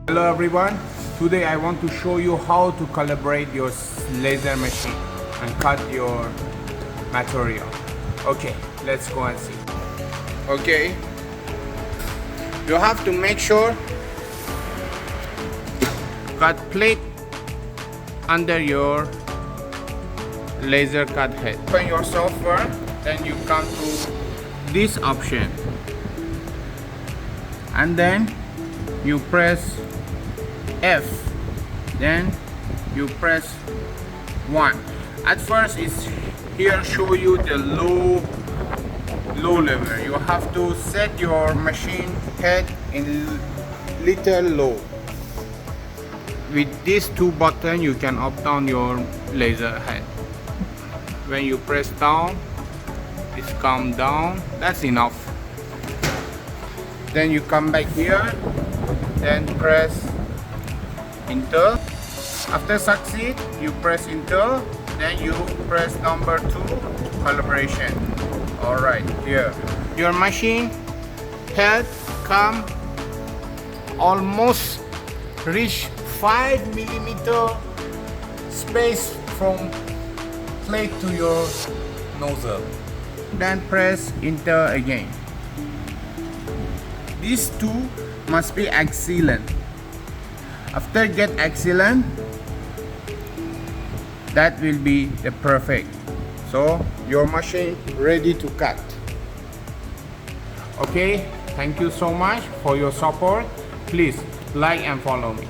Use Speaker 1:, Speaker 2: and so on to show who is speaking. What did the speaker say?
Speaker 1: Hello everyone, today I want to show you how to calibrate your laser machine and cut your material. Okay, let's go and see. Okay, you have to make sure cut plate under your laser cut head. Open your software, then you come to this option and then you press F, then you press 1. At first it's here show you the low level. You have to set your machine head in little low. With these two buttons you can up down your laser head. When you press down, it's come down. That's enough. Then you come back here, then press enter. After succeed, you press enter, then you press number 2, calibration. Alright, here your machine head come almost reach 5mm space from plate to your nozzle. Then press enter again. These two must be excellent. After get excellent, that will be the perfect. So your machine ready to cut. Okay, thank you so much for your support. Please like and follow me.